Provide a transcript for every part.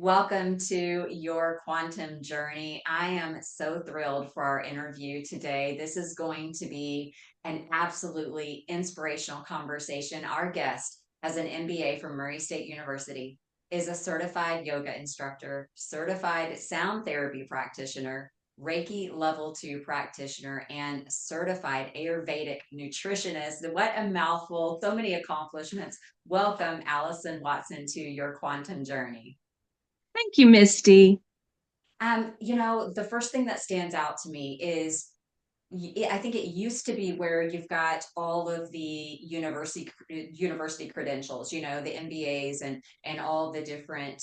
Welcome to your quantum journey. I am so thrilled for our interview today. This is going to be an absolutely inspirational conversation. Our guest has an MBA from Murray State University, is a certified yoga instructor, certified sound therapy practitioner, Reiki level 2 practitioner, and certified Ayurvedic nutritionist. What a mouthful, so many accomplishments. Welcome, Alison Watson, to your quantum journey. Thank you, Misty. The first thing that stands out to me is I think it used to be where you've got all of the university credentials, the MBAs and all the different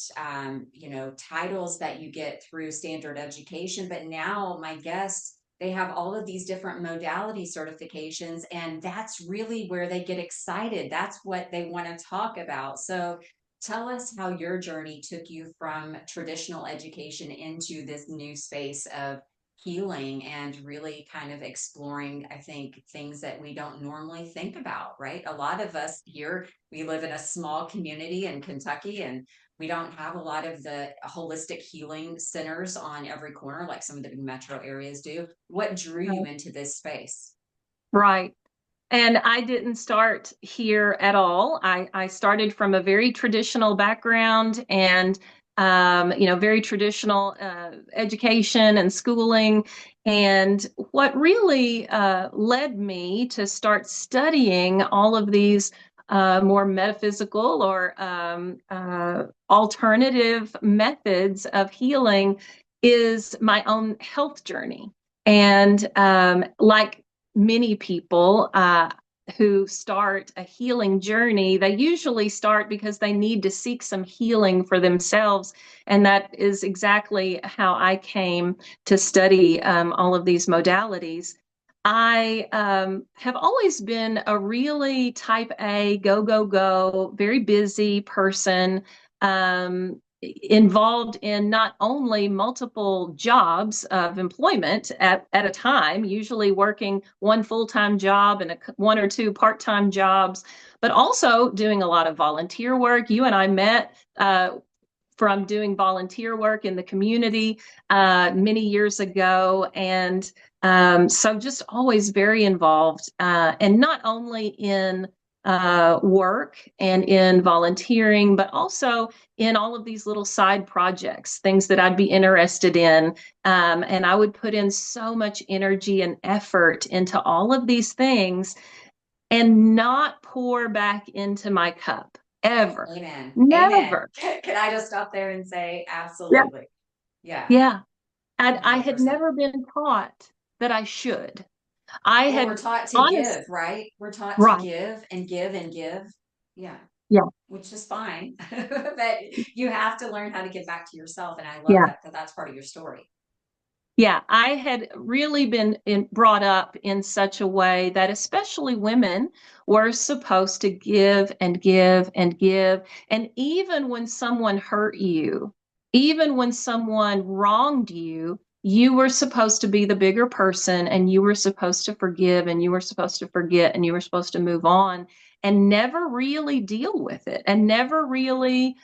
titles that you get through standard education. But now my guests, they have all of these different modality certifications, and that's really where they get excited. That's what they want to talk about. So tell us how your journey took you from traditional education into this new space of healing and really kind of exploring, I think, things that we don't normally think about, right? A lot of us here, we live in a small community in Kentucky, and we don't have a lot of the holistic healing centers on every corner like some of the big metro areas do. What drew you Right. into this space? Right. And I didn't start here at all. I started from a very traditional background and, very traditional education and schooling. And what really led me to start studying all of these more metaphysical or alternative methods of healing is my own health journey. And like many people who start a healing journey, they usually start because they need to seek some healing for themselves. And that is exactly how I came to study all of these modalities. I have always been a really type A, go, go, go, very busy person. Involved in not only multiple jobs of employment at a time, usually working one full-time job and one or two part-time jobs, but also doing a lot of volunteer work. You and I met from doing volunteer work in the community many years ago. And so just always very involved, and not only in work and in volunteering, but also in all of these little side projects, things that I'd be interested in. And I would put in so much energy and effort into all of these things and not pour back into my cup ever. Amen. Amen. Never. Can I just stop there and say, Yeah. absolutely. Yeah, Yeah. And I had 100%. never been taught that I should. I Well, we're had taught to honest, give, right? We're taught to right. give and give and give. Yeah, Yeah. which is fine. But you have to learn how to give back to yourself. And I love Yeah. that that's part of your story. Yeah, I had really been brought up in such a way that especially women were supposed to give and give and give. And even when someone hurt you, even when someone wronged you, you were supposed to be the bigger person and you were supposed to forgive and you were supposed to forget and you were supposed to move on and never really deal with it and never really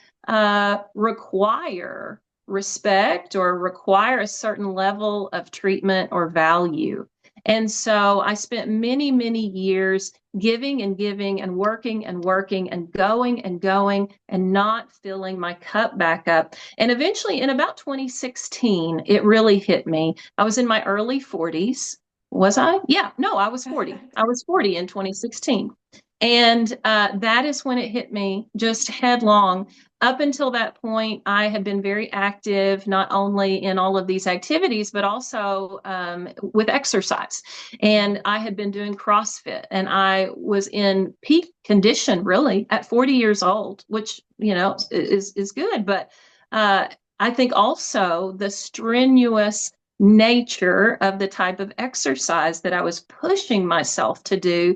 require respect or require a certain level of treatment or value. And so I spent many, many years giving and giving and working and going and going and not filling my cup back up. And eventually, in about 2016, it really hit me. I was in my early 40s. Was I? Yeah, no, I was 40. I was 40 in 2016. And that is when it hit me just headlong. Up until that point, I had been very active, not only in all of these activities, but also with exercise. And I had been doing CrossFit and I was in peak condition really at 40 years old, which, is good. But uh, I think also the strenuous nature of the type of exercise that I was pushing myself to do,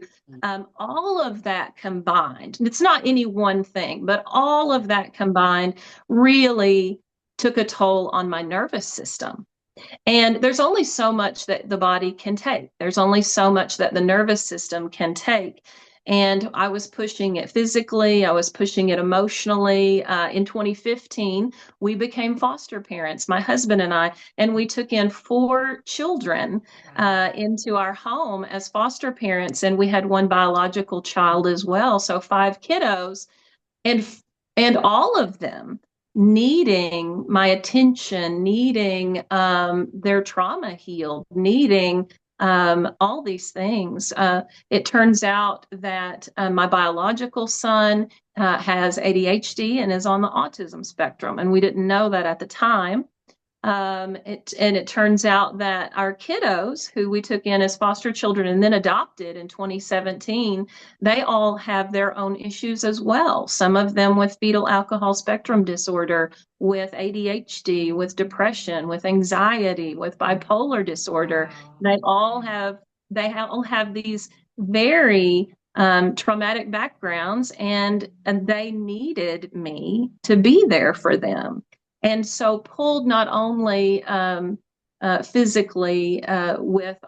all of that combined, it's not any one thing, but all of that combined really took a toll on my nervous system. And there's only so much that the body can take. There's only so much that the nervous system can take. And I was pushing it physically, I was pushing it emotionally. In 2015, we became foster parents, my husband and we took in 4 children Wow. into our home as foster parents. And we had one biological child as well. So 5 kiddos, and and all of them needing my attention, needing their trauma healed, needing all these things. It turns out that my biological son has ADHD and is on the autism spectrum, and we didn't know that at the time. And it turns out that our kiddos, who we took in as foster children and then adopted in 2017, they all have their own issues as well. Some of them with fetal alcohol spectrum disorder, with ADHD, with depression, with anxiety, with bipolar disorder. Wow. They all Mm. have all have these very traumatic backgrounds, and they needed me to be there for them. And so pulled not only physically with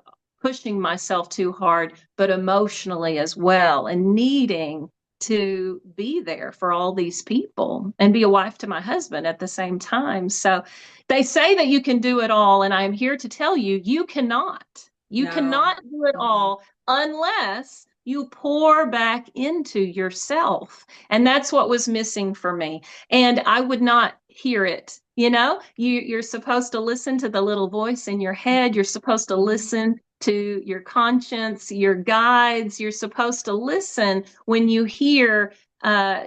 pushing myself too hard, but emotionally as well, and needing to be there for all these people and be a wife to my husband at the same time. So they say that you can do it all, and I'm here to tell you, you cannot. You No. cannot do it Mm-mm. all unless you pour back into yourself. And that's what was missing for me. And I would not hear it. You're supposed to listen to the little voice in your head. You're supposed to listen to your conscience, your guides. You're supposed to listen when you hear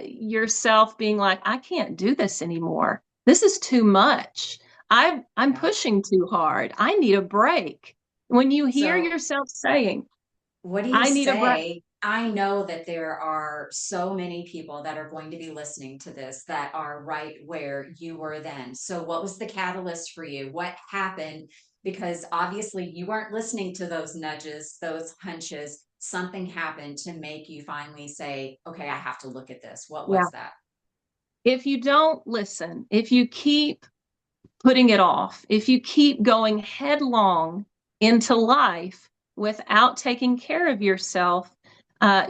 yourself being like, I can't do this anymore. This is too much. I'm Yeah. pushing too hard. I need a break. When you hear So yourself saying, what do you I need a break. say? I know that there are so many people that are going to be listening to this that are right where you were then. So, what was the catalyst for you? What happened? Because obviously, you weren't listening to those nudges, those hunches. Something happened to make you finally say, okay, I have to look at this. What Yeah. was that? If you don't listen, if you keep putting it off, if you keep going headlong into life without taking care of yourself,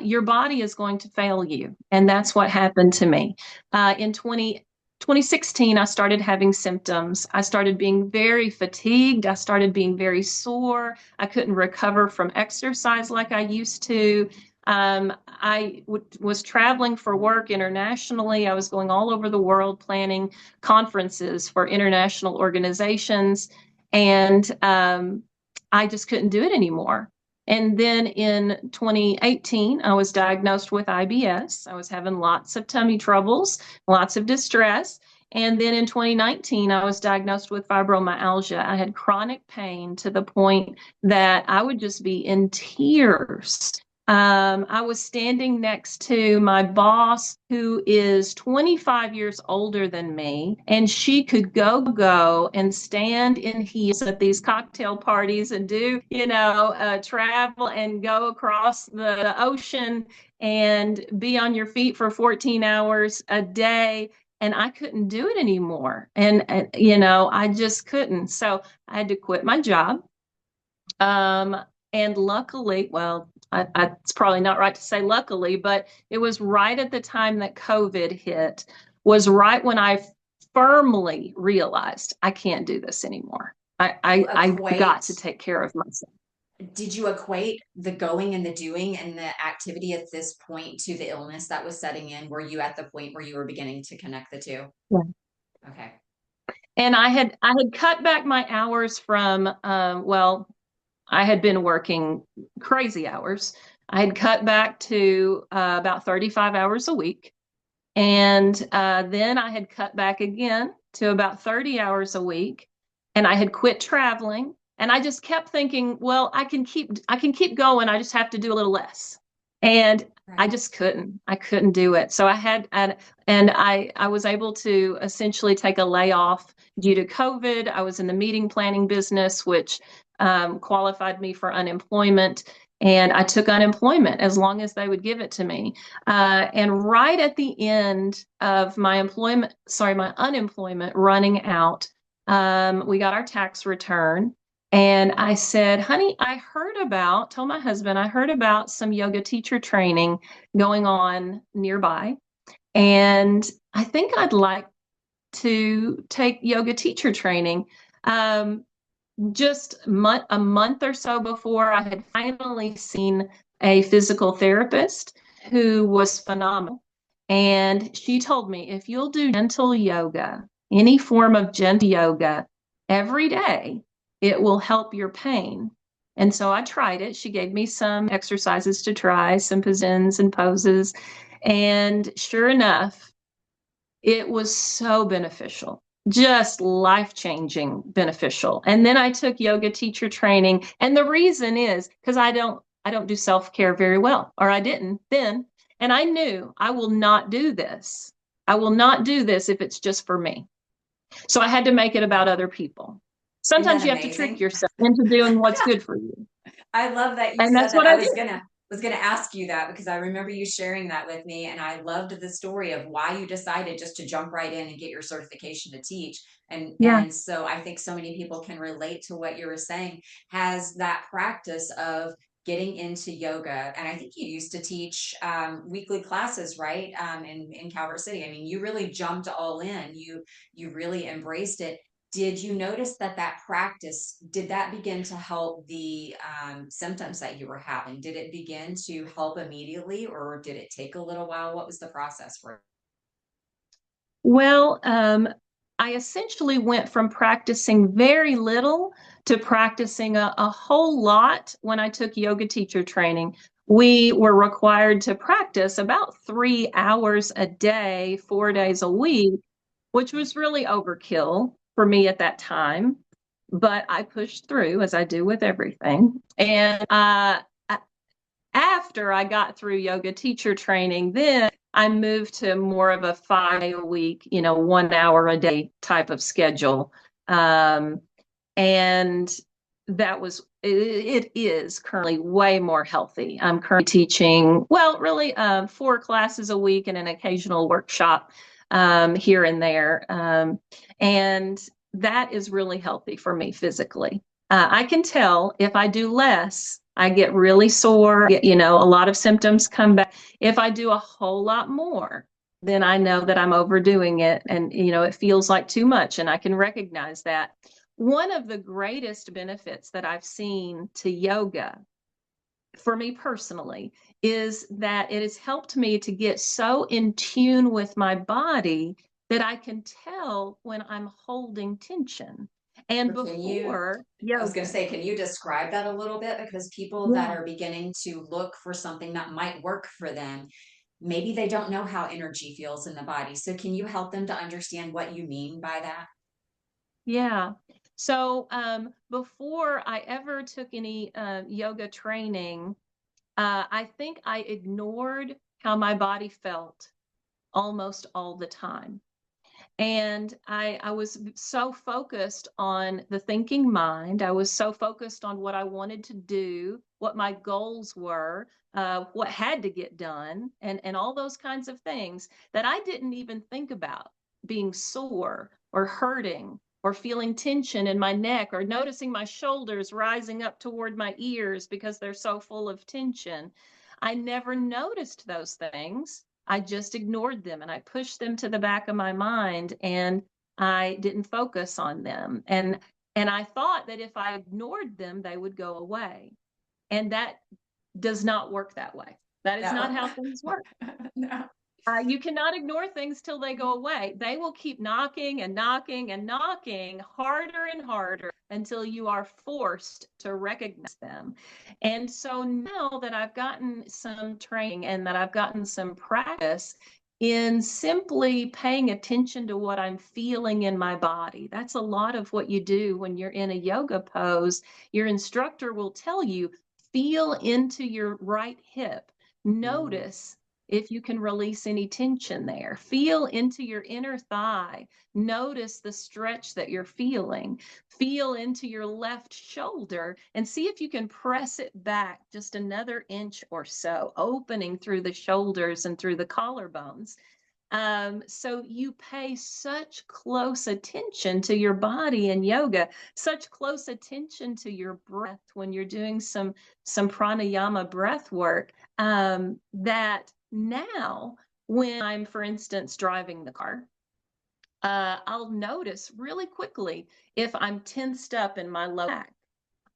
your body is going to fail you. And that's what happened to me. In 2016, I started having symptoms. I started being very fatigued. I started being very sore. I couldn't recover from exercise like I used to. Was traveling for work internationally. I was going all over the world planning conferences for international organizations. And I just couldn't do it anymore. And then in 2018, I was diagnosed with IBS. I was having lots of tummy troubles, lots of distress. And then in 2019, I was diagnosed with fibromyalgia. I had chronic pain to the point that I would just be in tears. I was standing next to my boss, who is 25 years older than me, and she could go and stand in heels at these cocktail parties and do, travel and go across the ocean and be on your feet for 14 hours a day. And I couldn't do it anymore. And I just couldn't. So I had to quit my job. Um, and luckily, well, it's probably not right to say luckily, but it was right at the time that COVID hit, was right when I firmly realized I can't do this anymore. You I got equate to take care of myself. Did you equate the going and the doing and the activity at this point to the illness that was setting in? Were you at the point where you were beginning to connect the two? Yeah. Okay. And I had cut back my hours from well, I had been working crazy hours. I had cut back to about 35 hours a week. And then I had cut back again to about 30 hours a week, and I had quit traveling. And I just kept thinking, well, I can keep going. I just have to do a little less. And I Right. just couldn't. I couldn't do it. So I was able to essentially take a layoff due to COVID. I was in the meeting planning business, which qualified me for unemployment. And I took unemployment as long as they would give it to me. And right at the end of my unemployment running out, we got our tax return. And I said, honey, told my husband, I heard about some yoga teacher training going on nearby. And I think I'd like to take yoga teacher training. Um, a month or so before, I had finally seen a physical therapist who was phenomenal. And she told me, if you'll do gentle yoga, any form of gentle yoga every day, it will help your pain. And so I tried it. She gave me some exercises to try, some positions and poses. And sure enough, it was so beneficial, just life-changing beneficial. And then I took yoga teacher training. And the reason is because I don't do self-care very well, or I didn't then. And I knew I will not do this. I will not do this if it's just for me. So I had to make it about other people. Isn't that Sometimes you have to trick amazing? yourself into doing what's good for you. I love that you And said that's that. what I I was did. gonna ask you that because I remember you sharing that with me, and I loved the story of why you decided just to jump right in and get your certification to teach. Yeah. And so I think so many people can relate to what you were saying, has that practice of getting into yoga. And I think you used to teach weekly classes, right? In Calvert City. I mean, you really jumped all in. You really embraced it. Did you notice that that practice, did that begin to help the symptoms that you were having? Did it begin to help immediately, or did it take a little while? What was the process for Well, I essentially went from practicing very little to practicing a whole lot when I took yoga teacher training. We were required to practice about 3 hours a day, 4 days a week, which was really overkill for me at that time. But I pushed through, as I do with everything. And after I got through yoga teacher training, then I moved to more of a 5 day a week, 1 hour a day type of schedule. Um, and it is currently way more healthy. I'm currently teaching, well, really 4 classes a week and an occasional workshop here and there. And that is really healthy for me physically. I can tell if I do less, I get really sore, a lot of symptoms come back. If I do a whole lot more, then I know that I'm overdoing it and, it feels like too much and I can recognize that. One of the greatest benefits that I've seen to yoga for me personally is that it has helped me to get so in tune with my body that I can tell when I'm holding tension. And or can you, before I was going to yoga, say, can you describe that a little bit? Because people that yeah, are beginning to look for something that might work for them, maybe they don't know how energy feels in the body. So can you help them to understand what you mean by that? yeah. So before I ever took any yoga training, I think I ignored how my body felt almost all the time. And I was so focused on the thinking mind. I was so focused on what I wanted to do, what my goals were, what had to get done, and all those kinds of things that I didn't even think about being sore or hurting or feeling tension in my neck or noticing my shoulders rising up toward my ears because they're so full of tension. I never noticed those things. I just ignored them and I pushed them to the back of my mind and I didn't focus on them. And I thought that if I ignored them, they would go away. And that does not work that way. That is not No. how things work. No. You cannot ignore things till they go away. They will keep knocking and knocking and knocking harder and harder until you are forced to recognize them. And so now that I've gotten some training and that I've gotten some practice in simply paying attention to what I'm feeling in my body, that's a lot of what you do when you're in a yoga pose. Your instructor will tell you, feel into your right hip. Mm. Notice if you can release any tension there. Feel into your inner thigh. Notice the stretch that you're feeling. Feel into your left shoulder and see if you can press it back just another inch or so, opening through the shoulders and through the collarbones. So you pay such close attention to your body in yoga, such close attention to your breath when you're doing some pranayama breath work, that now when I'm, for instance, driving the car, I'll notice really quickly if I'm tensed up in my low back,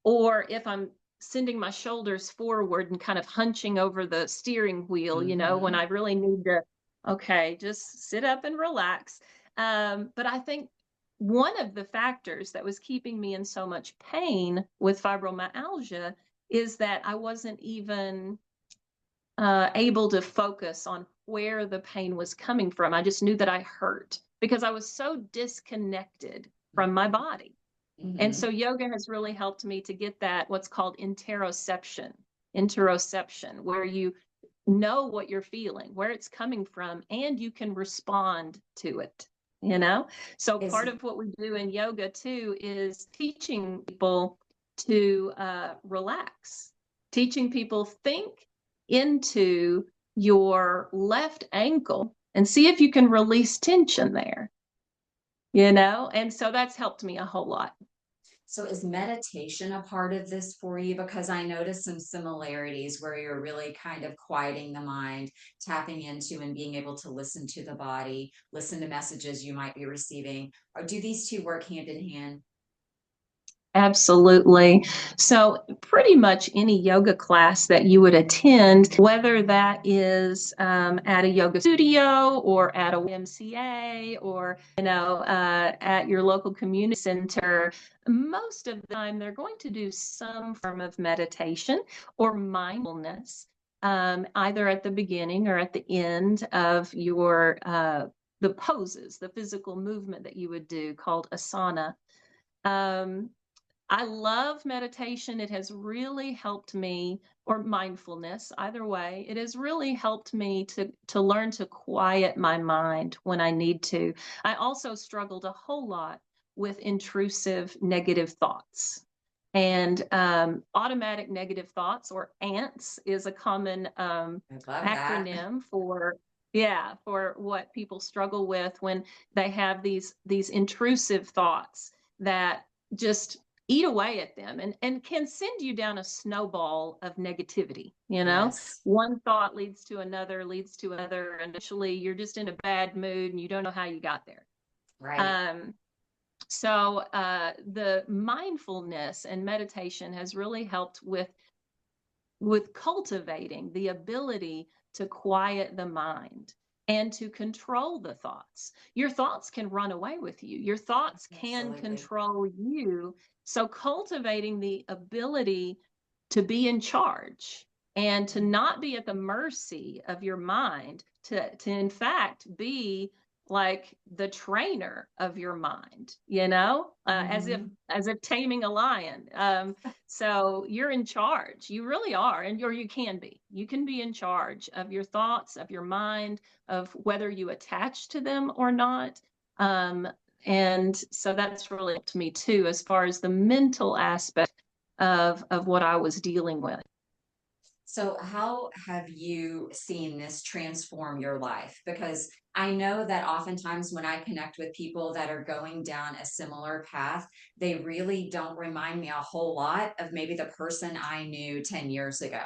or if I'm sending my shoulders forward and kind of hunching over the steering wheel, when Mm-hmm. I really need to, okay, just sit up and relax. But I think one of the factors that was keeping me in so much pain with fibromyalgia is that I wasn't even able to focus on where the pain was coming from. I just knew that I hurt because I was so disconnected from my body. And Mm-hmm. so yoga has really helped me to get that what's called interoception, where you know what you're feeling, where it's coming from, and you can respond to it, you know? So Is part of what we do in yoga too is teaching people to relax, teaching people think into your left ankle and see if you can release tension there, And so that's helped me a whole lot. So is meditation a part of this for you? Because I noticed some similarities where you're really kind of quieting the mind, tapping into and being able to listen to the body, listen to messages you might be receiving. Or do these two work hand in hand? Absolutely. So, pretty much any yoga class that you would attend, whether that is at a yoga studio or at a YMCA or, at your local community center, most of the time they're going to do some form of meditation or mindfulness, either at the beginning or at the end of the poses, the physical movement that you would do called asana. Um, I love meditation. It has really helped me, or mindfulness, either way. It has really helped me to learn to quiet my mind when I need to. I also struggled a whole lot with intrusive negative thoughts. And automatic negative thoughts, or ANTS, is a common I love that. acronym for, yeah, for what people struggle with when they have these intrusive thoughts that just eat away at them and can send you down a snowball of negativity. Yes. One thought leads to another, and eventually you're just in a bad mood and you don't know how you got there. Right. So the mindfulness and meditation has really helped with cultivating the ability to quiet the mind and to control the thoughts. Your thoughts can run away with you. Your thoughts can Absolutely. control you. So cultivating the ability to be in charge and to not be at the mercy of your mind, to in fact be like the trainer of your mind, Mm-hmm. as if taming a lion. So you're in charge. You really are, or you can be. You can be in charge of your thoughts, of your mind, of whether you attach to them or not. Um, and so that's really up to me too, as far as the mental aspect of what I was dealing with. So, how have you seen this transform your life? Because I know that oftentimes when I connect with people that are going down a similar path, they really don't remind me a whole lot of maybe the person I knew 10 years ago.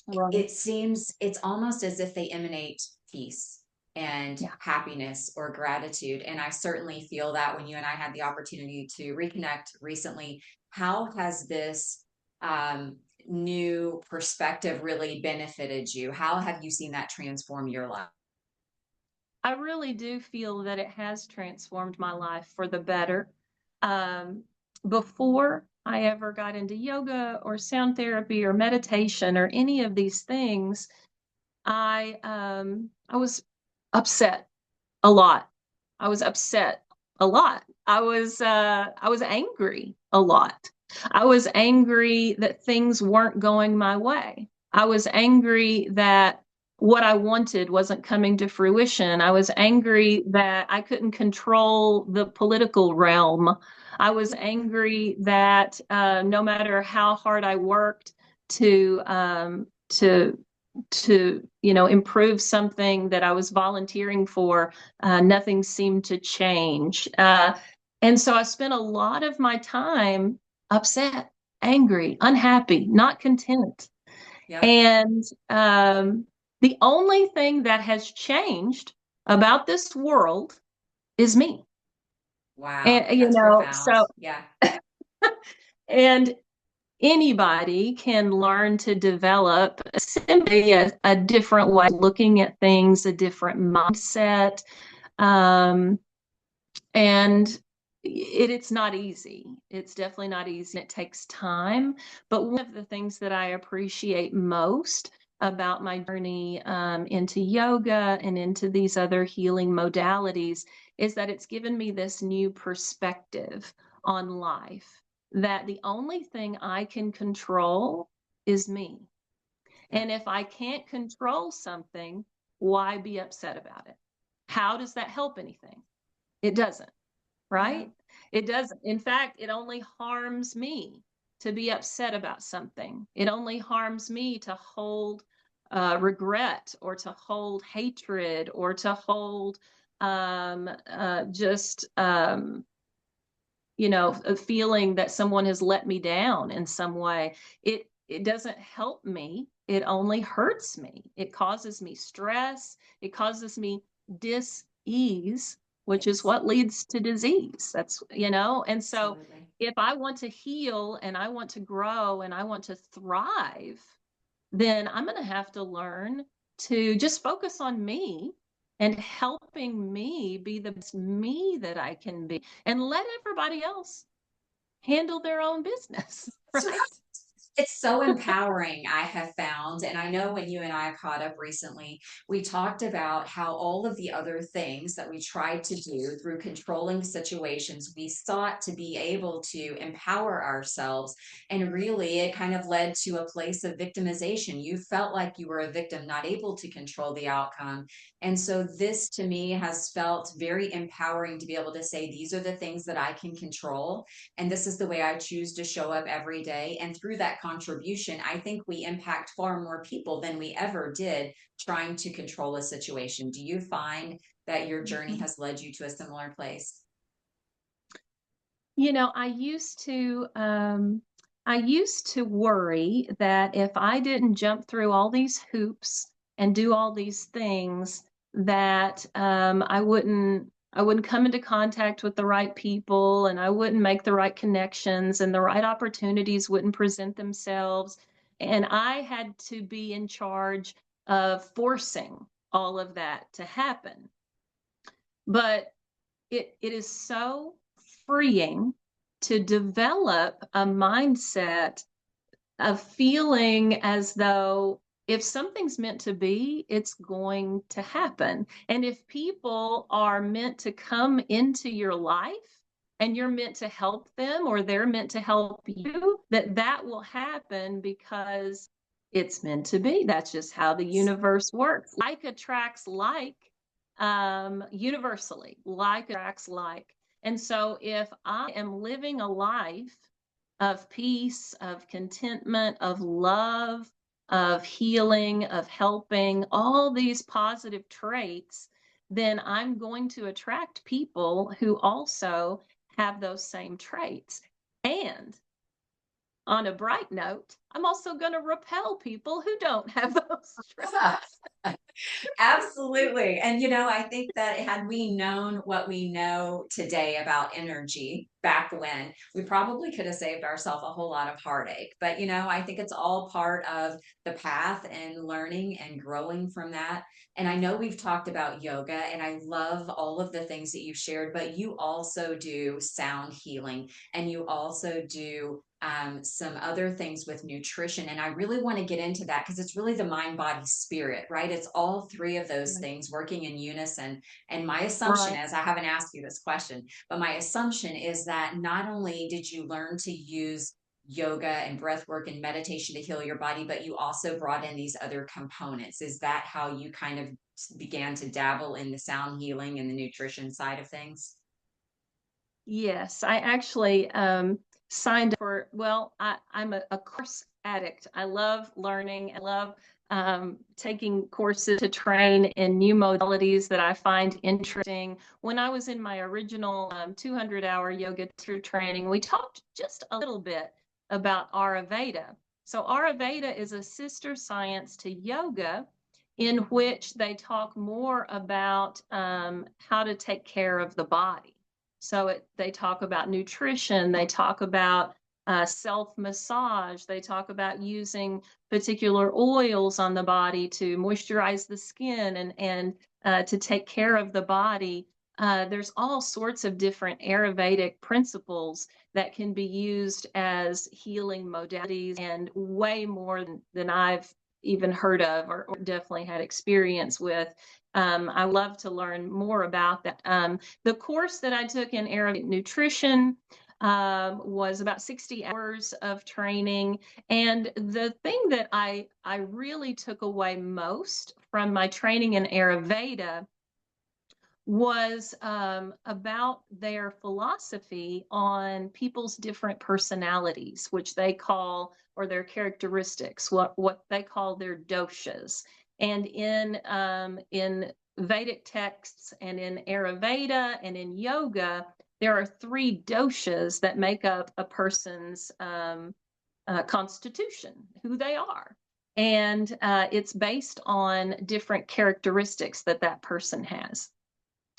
Right. It seems it's almost as if they emanate peace and Yeah. happiness or gratitude. And I certainly feel that when you and I had the opportunity to reconnect recently. How has this um, new perspective really benefited you? How have you seen that transform your life? I really do feel that it has transformed my life for the better. Um, Before I ever got into yoga or sound therapy or meditation or any of these things, I was upset a lot. I was upset a lot. I was angry a lot. I was angry that things weren't going my way. I was angry that what I wanted wasn't coming to fruition. I was angry that I couldn't control the political realm. I was angry that no matter how hard I worked to improve something that I was volunteering for, nothing seemed to change. And so I spent a lot of my time upset, angry, unhappy, not content. Yep. And the only thing that has changed about this world is me. Wow. And, That's profound. so, Yeah. and anybody can learn to develop simply a different way of looking at things, a different mindset. Um, and it's not easy. It's definitely not easy. It takes time. But one of the things that I appreciate most about my journey into yoga and into these other healing modalities is that it's given me this new perspective on life, that the only thing I can control is me. Yep. And if I can't control something, why be upset about it? How does that help anything? It doesn't, Yeah. right? It doesn't. In fact, it only harms me to be upset about something. It only harms me to hold regret or to hold hatred or to hold just a feeling that someone has let me down in some way. It doesn't help me. It only hurts me. It causes me stress. It causes me dis-ease, which is Yes. what leads to disease. And so Absolutely. if I want to heal and I want to grow and I want to thrive, then I'm going to have to learn to just focus on me and helping me be the best me that I can be and let everybody else handle their own business, That's right? right. It's so empowering, I have found. And I know when you and I caught up recently, we talked about how all of the other things that we tried to do through controlling situations, we sought to be able to empower ourselves. And really, it kind of led to a place of victimization. You felt like you were a victim, not able to control the outcome. And so, this to me has felt very empowering to be able to say, these are the things that I can control, and this is the way I choose to show up every day. And through that contribution, I think we impact far more people than we ever did trying to control a situation. Do you find that your journey has led you to a similar place? I used to worry that if I didn't jump through all these hoops and do all these things, that I wouldn't come into contact with the right people and I wouldn't make the right connections and the right opportunities wouldn't present themselves. And I had to be in charge of forcing all of that to happen. But it is so freeing to develop a mindset of feeling as though if something's meant to be, it's going to happen. And if people are meant to come into your life and you're meant to help them or they're meant to help you, that will happen because it's meant to be. That's just how the universe works. Like attracts like, universally, like attracts like. And so if I am living a life of peace, of contentment, of love, of healing, of helping, all these positive traits, then I'm going to attract people who also have those same traits. And on a bright note, I'm also going to repel people who don't have those traits. Absolutely. And, I think that had we known what we know today about energy back when, we probably could have saved ourselves a whole lot of heartache. But, I think it's all part of the path and learning and growing from that. And I know we've talked about yoga, and I love all of the things that you've shared, but you also do sound healing, and you also do some other things with nutrition. And I really want to get into that because it's really the mind, body, spirit, right? It's all three of those things working in unison. And my assumption Right. is, I haven't asked you this question, but my assumption is that not only did you learn to use yoga and breath work and meditation to heal your body, but you also brought in these other components. Is that how you kind of began to dabble in the sound healing and the nutrition side of things? Yes, I actually signed up for, well, I'm a course addict. I love learning. I love taking courses to train in new modalities that I find interesting. When I was in my original 200-hour yoga teacher training, we talked just a little bit about Ayurveda. So Ayurveda is a sister science to yoga, in which they talk more about how to take care of the body. So they talk about nutrition, they talk about self massage, they talk about using particular oils on the body to moisturize the skin and to take care of the body. There's all sorts of different Ayurvedic principles that can be used as healing modalities, and way more than I've even heard of or definitely had experience with. I love to learn more about that. The course that I took in Ayurvedic nutrition was about 60 hours of training. And the thing that I really took away most from my training in Ayurveda was about their philosophy on people's different personalities, which they call, or their characteristics, what they call their doshas. And in Vedic texts and in Ayurveda and in yoga, there are three doshas that make up a person's constitution, who they are. And it's based on different characteristics that that person has.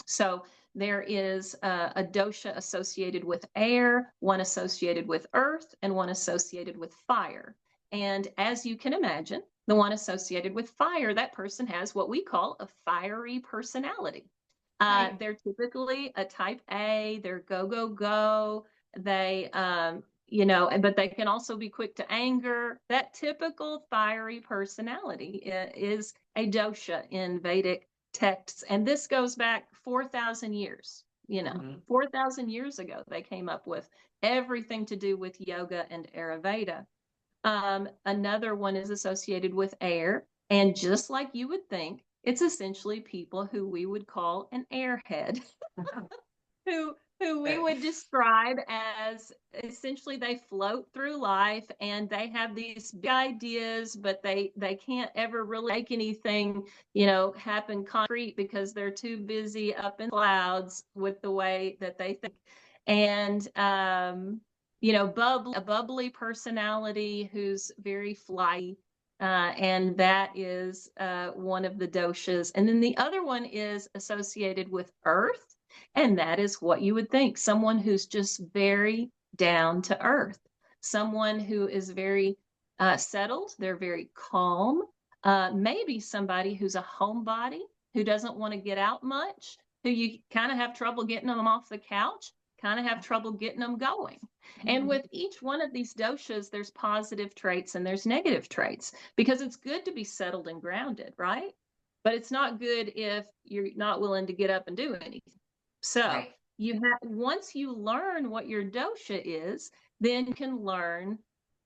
So there is a dosha associated with air, one associated with earth, and one associated with fire. And as you can imagine, the one associated with fire, that person has what we call a fiery personality. Right. They're typically a type A, they're go, go, go. They, but they can also be quick to anger. That typical fiery personality is a dosha in Vedic texts. And this goes back 4,000 years, Mm-hmm. 4,000 years ago, they came up with everything to do with yoga and Ayurveda. Another one is associated with air. And just like you would think, it's essentially people who we would call an airhead, who we would describe as essentially they float through life and they have these big ideas, but they can't ever really make anything happen concrete because they're too busy up in clouds with the way that they think. And a bubbly personality who's very flighty, and that is one of the doshas. And then the other one is associated with earth, and that is what you would think, someone who's just very down to earth, someone who is very settled, they're very calm, maybe somebody who's a homebody, who doesn't want to get out much, who you kind of have trouble getting them off the couch, kind of have trouble getting them going. And with each one of these doshas, there's positive traits and there's negative traits, because it's good to be settled and grounded, right? But it's not good if you're not willing to get up and do anything. So Right. once you learn what your dosha is, then you can learn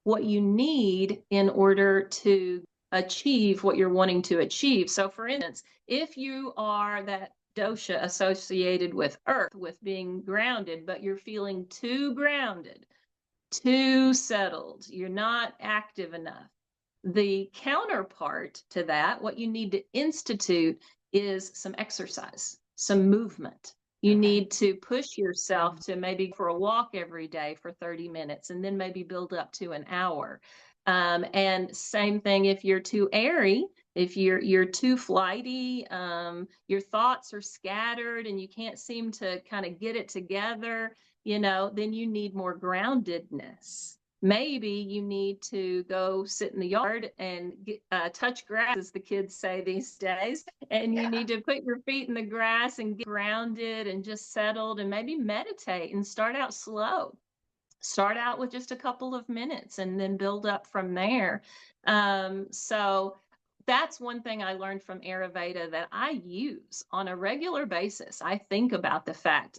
what you need in order to achieve what you're wanting to achieve. So for instance, if you are that dosha associated with earth, with being grounded, but you're feeling too grounded, too settled, you're not active enough, the counterpart to that, what you need to institute, is some exercise, some movement. You Okay. need to push yourself to maybe for a walk every day for 30 minutes and then maybe build up to an hour. And same thing if you're too airy, if you're too flighty, your thoughts are scattered and you can't seem to kind of get it together, then you need more groundedness. Maybe you need to go sit in the yard and touch grass, as the kids say these days. And you Yeah. need to put your feet in the grass and get grounded and just settled, and maybe meditate and start out slow. Start out with just a couple of minutes and then build up from there. So that's one thing I learned from Ayurveda that I use on a regular basis. I think about the fact,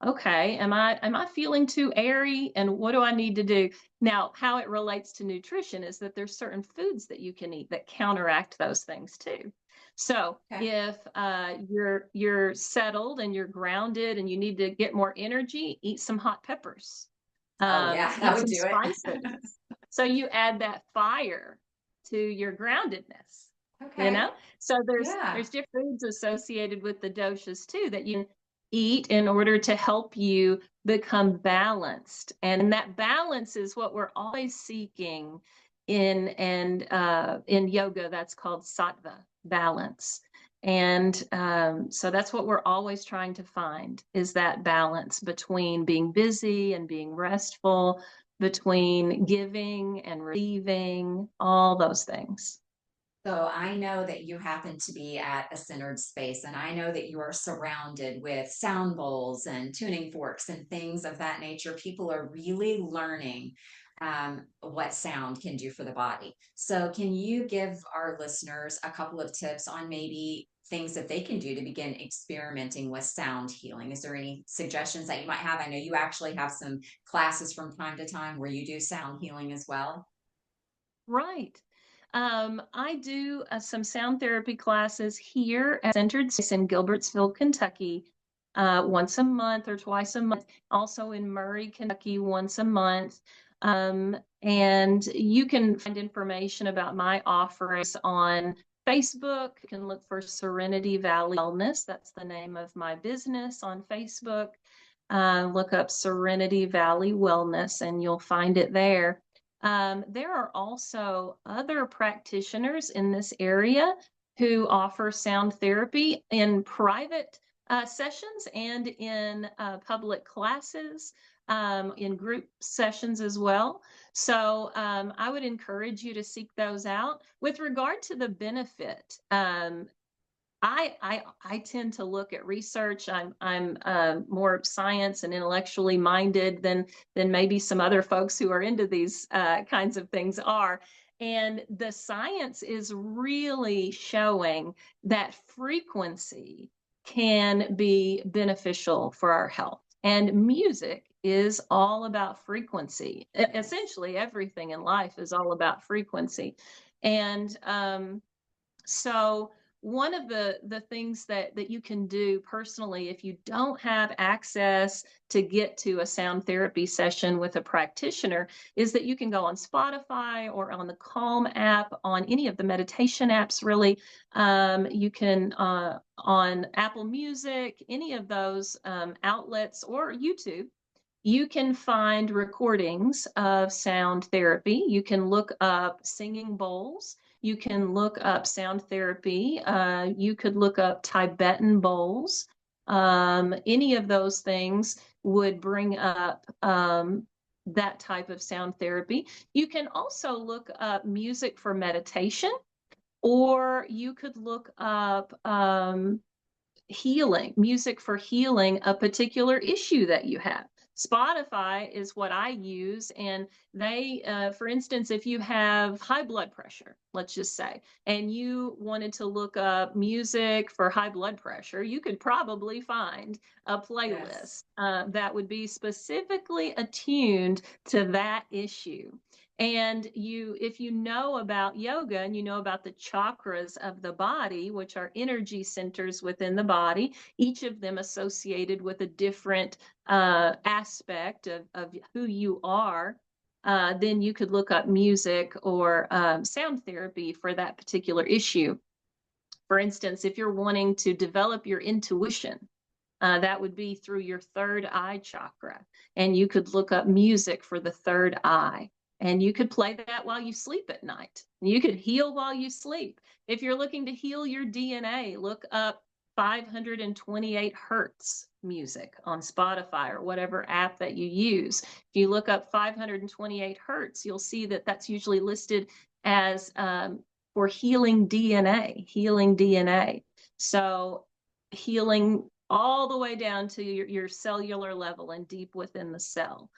okay, am I feeling too airy, and what do I need to do? Now, how it relates to nutrition is that there's certain foods that you can eat that counteract those things too. So Okay. if you're settled and you're grounded and you need to get more energy, eat some hot peppers, Oh yeah, that eat would some do it. spices. So you add that fire to your groundedness, you Okay. know? So Yeah. there's different foods associated with the doshas too that you can eat in order to help you become balanced. And that balance is what we're always seeking in yoga. That's called sattva, balance. And so that's what we're always trying to find, is that balance between being busy and being restful, between giving and receiving, all those things. So I know that you happen to be at a centered space, and I know that you are surrounded with sound bowls and tuning forks and things of that nature. People are really learning what sound can do for the body. So, can you give our listeners a couple of tips on maybe things that they can do to begin experimenting with sound healing? Is there any suggestions that you might have? I know you actually have some classes from time to time where you do sound healing as well. Right. I do some sound therapy classes here at Centered Space in Gilbertsville, Kentucky, once a month or twice a month. Also in Murray, Kentucky, once a month. And you can find information about my offerings on Facebook. You can look for Serenity Valley Wellness. That's the name of my business on Facebook. Look up Serenity Valley Wellness and you'll find it there. There are also other practitioners in this area who offer sound therapy in private sessions and in public classes, in group sessions as well. So I would encourage you to seek those out. With regard to the benefit, I tend to look at research. I'm more science and intellectually minded than maybe some other folks who are into these kinds of things are. And the science is really showing that frequency can be beneficial for our health. And music is all about frequency. Yes. Essentially, everything in life is all about frequency. And so one of the things that you can do personally if you don't have access to get to a sound therapy session with a practitioner is that you can go on Spotify or on the Calm app, on any of the meditation apps really. You can on Apple Music, any of those outlets, or YouTube. You can find recordings of sound therapy. You can look up singing bowls. You can look up sound therapy. You could look up Tibetan bowls. Any of those things would bring up that type of sound therapy. You can also look up music for meditation, or you could look up healing, music for healing a particular issue that you have. Spotify is what I use, and they, for instance, if you have high blood pressure, let's just say, and you wanted to look up music for high blood pressure, you could probably find a Yes. playlist that would be specifically attuned to that issue. And if you know about yoga and you know about the chakras of the body, which are energy centers within the body, each of them associated with a different aspect of who you are, then you could look up music or sound therapy for that particular issue. For instance, if you're wanting to develop your intuition, that would be through your third eye chakra. And you could look up music for the third eye. And you could play that while you sleep at night. You could heal while you sleep. If you're looking to heal your DNA, look up 528 hertz music on Spotify or whatever app that you use. If you look up 528 hertz, you'll see that that's usually listed as for healing DNA, healing DNA. So healing all the way down to your cellular level and deep within the cell.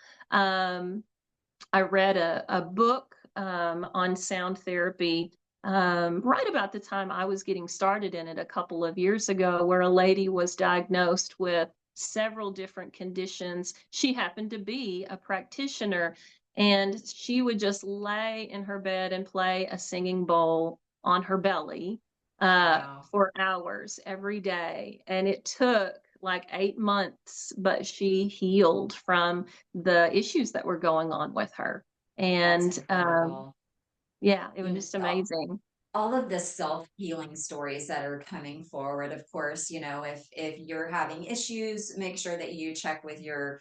I read a book on sound therapy right about the time I was getting started in it a couple of years ago, where a lady was diagnosed with several different conditions. She happened to be a practitioner, and she would just lay in her bed and play a singing bowl on her belly Wow. for hours every day. And it took like 8 months, but she healed from the issues that were going on with her. That's And incredible. Yeah, it was You just know, amazing. all of the self-healing stories that are coming forward. Of course, if you're having issues, make sure that you check with your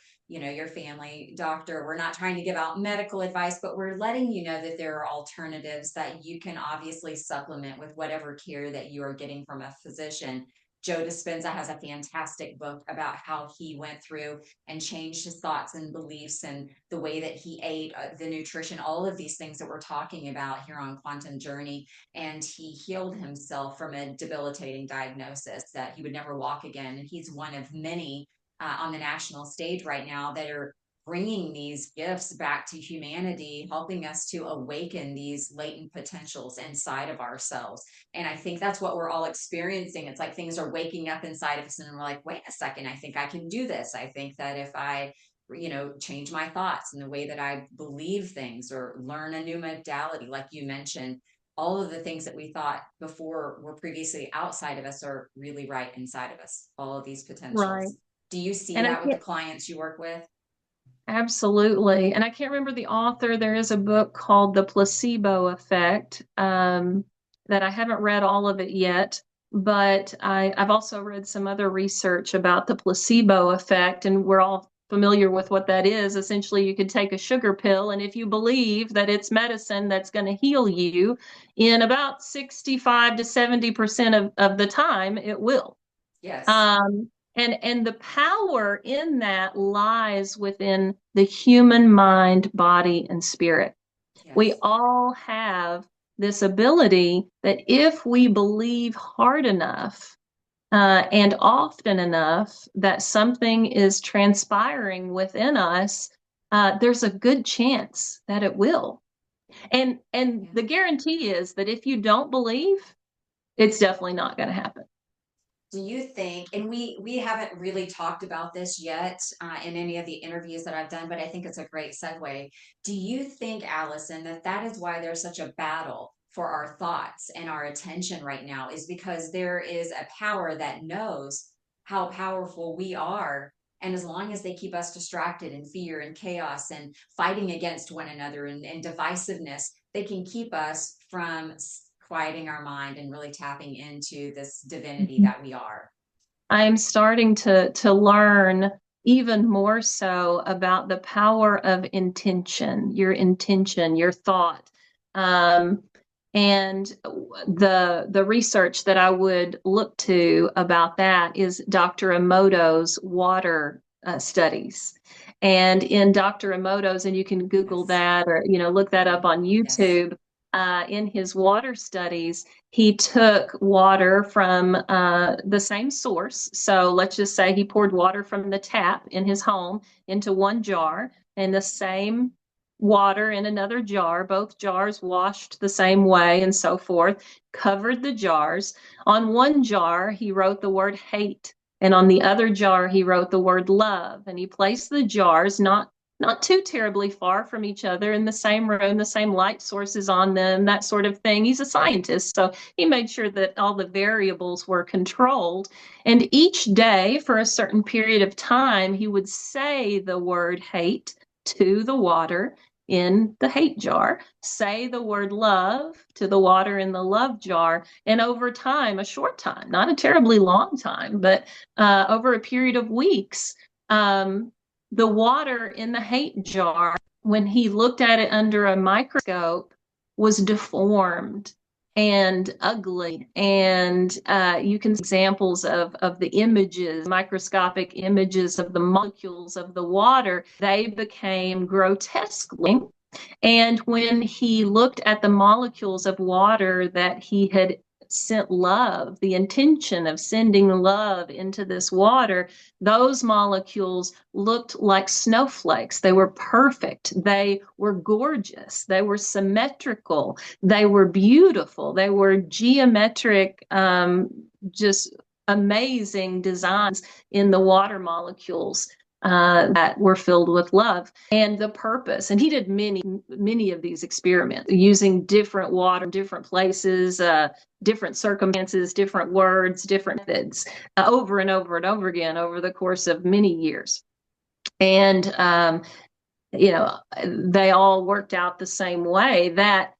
family doctor. We're not trying to give out medical advice, but we're letting you know that there are alternatives that you can obviously supplement with whatever care that you are getting from a physician. Joe Dispenza has a fantastic book about how he went through and changed his thoughts and beliefs and the way that he ate, the nutrition, all of these things that we're talking about here on Quantum Journey. And he healed himself from a debilitating diagnosis that he would never walk again. And he's one of many on the national stage right now that are bringing these gifts back to humanity, helping us to awaken these latent potentials inside of ourselves. And I think that's what we're all experiencing. It's like things are waking up inside of us, and we're like, wait a second, I think I can do this. I think that if I change my thoughts and the way that I believe things or learn a new modality, like you mentioned, all of the things that we thought before were previously outside of us are really right inside of us, all of these Right. potentials. Do you see And I that with the can't, clients you work with? absolutely. And I can't remember the author. There is a book called The Placebo Effect, that I haven't read all of it yet, but I've also read some other research about the placebo effect, and we're all familiar with what that is. Essentially, you could take a sugar pill, and if you believe that it's medicine that's going to heal you, in about 65 to 70% of the time, it will. Yes. And the power in that lies within the human mind, body, and spirit. We Yes. all have this ability that if we believe hard enough and often enough that something is transpiring within us, there's a good chance that it will. And Yeah. the guarantee is that if you don't believe, it's definitely not going to happen. Do you think, and we haven't really talked about this yet in any of the interviews that I've done, but I think it's a great segue. Do you think, Allison, that that is why there's such a battle for our thoughts and our attention right now, is because there is a power that knows how powerful we are, and as long as they keep us distracted in fear and chaos and fighting against one another and divisiveness, they can keep us from quieting our mind and really tapping into this divinity that we are. I'm starting to learn even more so about the power of intention, your thought. Um, and the research that I would look to about that is Dr. Emoto's water studies. And in Dr. Emoto's, and you can Google Yes. that or look that up on Yes. YouTube. In his water studies, he took water from the same source. So let's just say he poured water from the tap in his home into one jar, and the same water in another jar, both jars washed the same way, and so forth, covered the jars. On one jar, he wrote the word hate. And on the other jar, he wrote the word love. And he placed the jars not too terribly far from each other in the same room, the same light sources on them, that sort of thing. He's a scientist, so he made sure that all the variables were controlled. And each day, for a certain period of time, he would say the word hate to the water in the hate jar, say the word love to the water in the love jar. And over time, a short time, not a terribly long time, but over a period of weeks, the water in the hate jar, when he looked at it under a microscope, was deformed and ugly. And you can see examples of the images, microscopic images of the molecules of the water. They became grotesquely. And when he looked at the molecules of water that he had sent love, the intention of sending love into this water, those molecules looked like snowflakes. They were perfect. They were gorgeous. They were symmetrical. They were beautiful. They were geometric, just amazing designs in the water molecules that were filled with love and the purpose. And he did many of these experiments using different water, different places, different circumstances, different words, different methods, over and over and over again over the course of many years. And, they all worked out the same way, that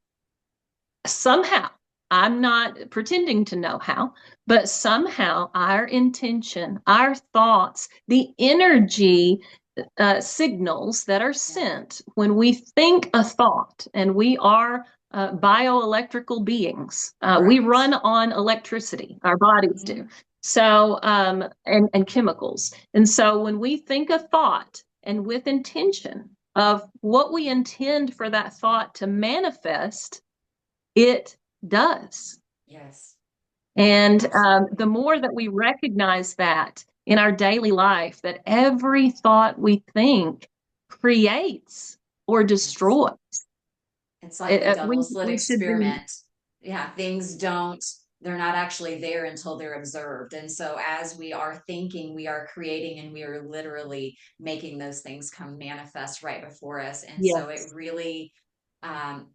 somehow, I'm not pretending to know how, but somehow our intention, our thoughts, the energy signals that are Yeah. sent when we think a thought, and we are bioelectrical beings. We Right. run on electricity, our bodies do. Mhm. So, and chemicals. And so when we think a thought and with intention of what we intend for that thought to manifest, it does. Yes. And the Absolutely. more that we recognize that in our daily life, that every thought we think creates or Yes. destroys, It's like the double slit we should be, experiment. Yeah, things don't, they're not actually there until they're observed. And so as we are thinking, we are creating and we are literally making those things come manifest right before us. And so it yes, really, um,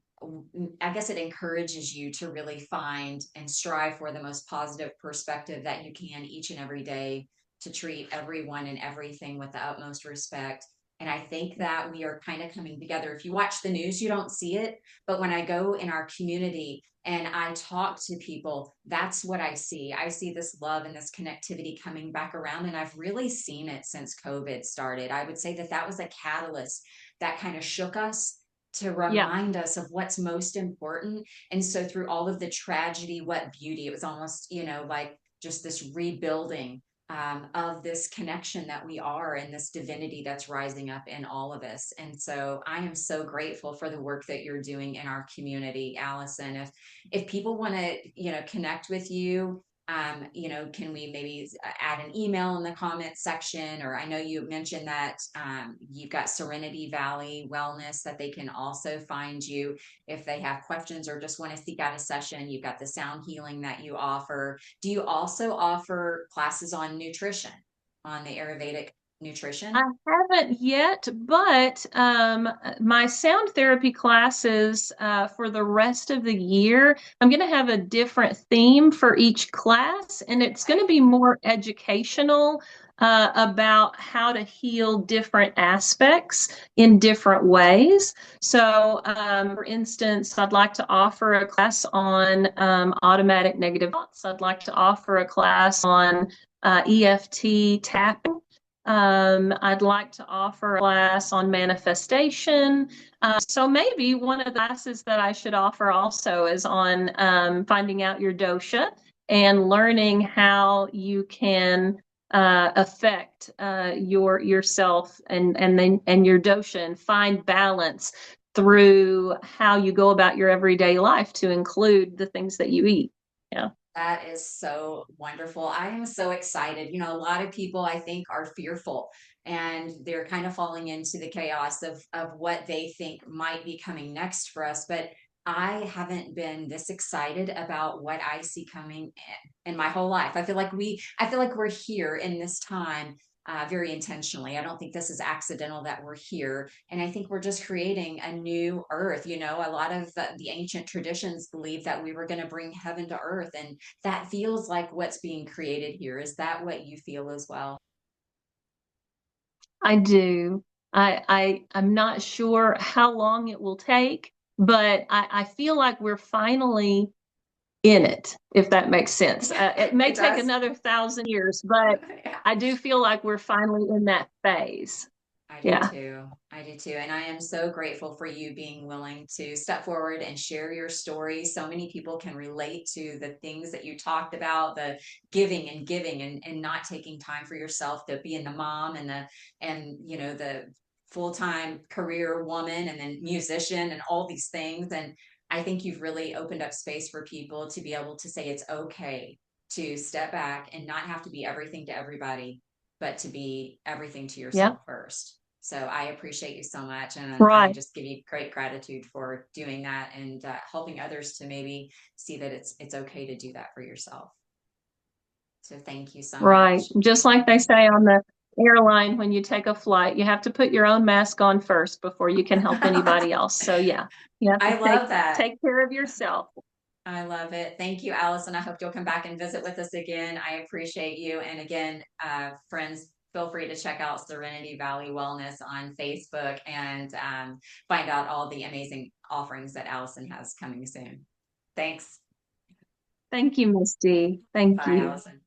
I guess it encourages you to really find and strive for the most positive perspective that you can each and every day, to treat everyone and everything with the utmost respect. And I think that we are kind of coming together. If you watch the news, you don't see it, but when I go in our community and I talk to people, that's what I see. I see this love and this connectivity coming back around. And I've really seen it since COVID started. I would say that that was a catalyst that kind of shook us to yeah. remind us of what's most important. And so through all of the tragedy, what beauty, it was almost, like just this rebuilding of this connection that we are, and this divinity that's rising up in all of us. And so I am so grateful for the work that you're doing in our community, Allison. If people want to, connect with you, can we maybe add an email in the comment section? Or I know you mentioned that you've got Serenity Valley Wellness, that they can also find you if they have questions or just want to seek out a session. You've got the sound healing that you offer. Do you also offer classes on nutrition, on the Ayurvedic I nutrition? haven't yet, but my sound therapy classes for the rest of the year, I'm going to have a different theme for each class, and it's going to Okay. be more educational about how to heal different aspects in different ways. So, for instance, I'd like to offer a class on automatic negative thoughts. I'd like to offer a class on EFT tapping. I'd like to offer a class on manifestation. So maybe one of the classes that I should offer also is on finding out your dosha and learning how you can affect yourself and your dosha, and find balance through how you go about your everyday life, to include the things that you eat. Yeah. That is so wonderful. I am so excited. A lot of people, I think, are fearful, and they're kind of falling into the chaos of what they think might be coming next for us. But I haven't been this excited about what I see coming in my whole life. I feel like we're here in this time very intentionally. I don't think this is accidental that we're here. And I think we're just creating a new earth. A lot of the ancient traditions believe that we were going to bring heaven to earth. And that feels like what's being created here. Is that what you feel as well? I do. I'm not sure how long it will take, but I feel like we're finally in it, if that makes sense. Yeah, It may it take does. another 1,000 years, but Yeah. I do feel like we're finally in that phase. I do Yeah, too. I do too. And I am so grateful for you being willing to step forward and share your story. So many people can relate to the things that you talked about, the giving and not taking time for yourself, to being the mom and the full-time career woman and then musician and all these things. And I think you've really opened up space for people to be able to say it's okay to step back and not have to be everything to everybody, but to be everything to yeah, yourself first. So I appreciate you so much, and I right, just give you great gratitude for doing that and helping others to maybe see that it's okay to do that for yourself. So thank you so right. much. Just like they say on the airline when you take a flight, you have to put your own mask on first before you can help anybody else. So yeah, you have to I love that. take care of yourself. I love it. Thank you, Alison. I hope you'll come back and visit with us again. I appreciate you. And again, friends, feel free to check out Serenity Valley Wellness on Facebook and find out all the amazing offerings that Alison has coming soon. Thanks. Thank you, Misty. Thank Bye, you. Allison.